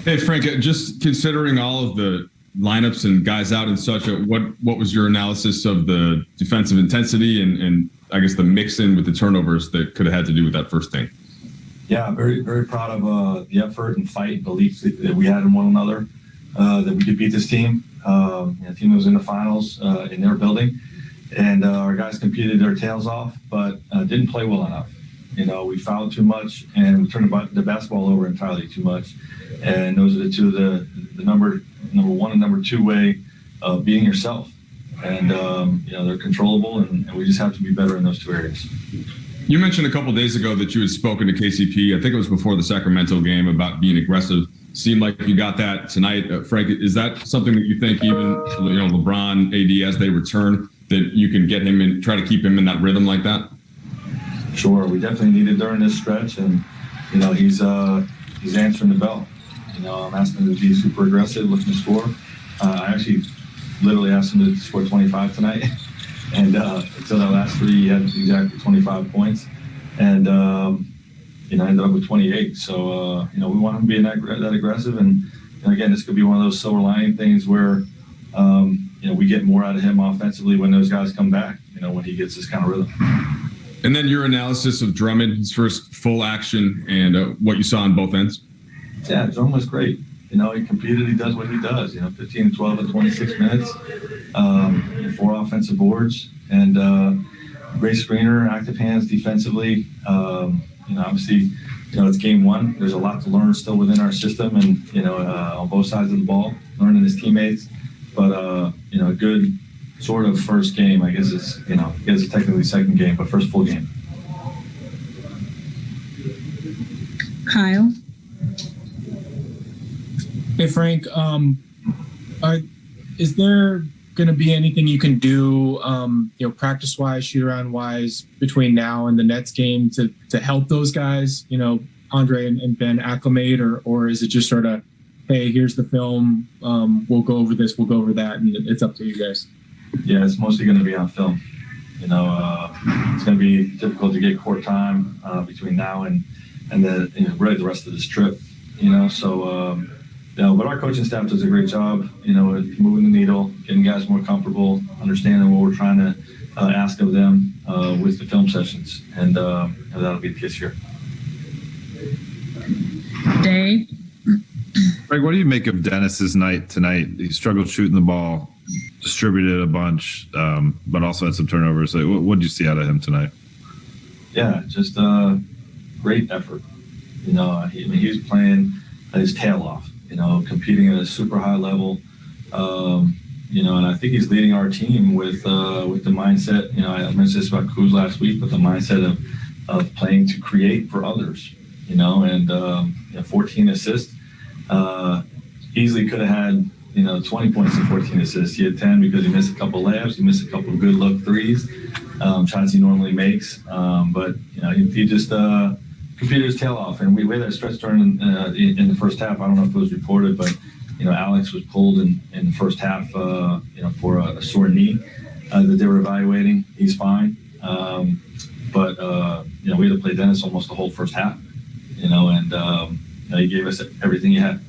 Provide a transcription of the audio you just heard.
Hey, Frank, just considering all of the lineups and guys out and such, what was your analysis of the defensive intensity and I guess the mix in with the turnovers that could have had to do with that first thing? Yeah, very, very proud of the effort and fight, belief that we had in one another, that we could beat this team. The team was in the finals in their building, and our guys competed their tails off, but didn't play well enough. We fouled too much, and we turned the basketball over entirely too much. And those are the two, the number one and number two way of beating yourself. And, they're controllable, and we just have to be better in those two areas. You mentioned a couple of days ago that you had spoken to KCP, I think it was before the Sacramento game, about being aggressive. Seemed like you got that tonight. Frank, is that something that you think even, LeBron, AD, as they return, that you can get him and try to keep him in that rhythm like that? Sure. We definitely need it during this stretch, and, he's answering the bell. I'm asking him to be super aggressive, looking to score. I actually literally asked him to score 25 tonight. And until that last three, he had exactly 25 points. And, ended up with 28. So, we want him to be that aggressive. And again, this could be one of those silver lining things where, we get more out of him offensively when those guys come back, when he gets this kind of rhythm. And then your analysis of Drummond, his first full action, and what you saw on both ends? Yeah, Drummond was great. He competed. He does what he does. 15 to 12 in 26 minutes, 4 offensive boards, and great screener, active hands defensively. Obviously, it's game one. There's a lot to learn still within our system, and on both sides of the ball, learning his teammates. But a good sort of first game. I guess it's technically second game, but first full game. Kyle. Hey, Frank, is there going to be anything you can do, practice-wise, shoot-around-wise, between now and the Nets game to help those guys, Andre and Ben acclimate, or is it just sort of, hey, here's the film, we'll go over this, we'll go over that, and it's up to you guys? Yeah, it's mostly going to be on film. It's going to be difficult to get court time between now and really the rest of this trip, but our coaching staff does a great job, with moving the needle, getting guys more comfortable, understanding what we're trying to ask of them with the film sessions, and that'll be the case here. Dave? Greg, what do you make of Dennis's night tonight? He struggled shooting the ball, distributed a bunch, but also had some turnovers. What did you see out of him tonight? Yeah, just great effort. He was playing his tail off. Competing at a super high level, and I think he's leading our team with the mindset. I mentioned this about Kuz last week, but the mindset of playing to create for others. And 14 assists. Easily could have had 20 points and 14 assists. He had 10 because he missed a couple layups, he missed a couple good look threes, shots he normally makes. But he just competed his tail off, and we had that stretch during in the first half. I don't know if it was reported, but Alex was pulled in the first half, for a sore knee that they were evaluating. He's fine, but we had to play Dennis almost the whole first half, and he gave us everything he had.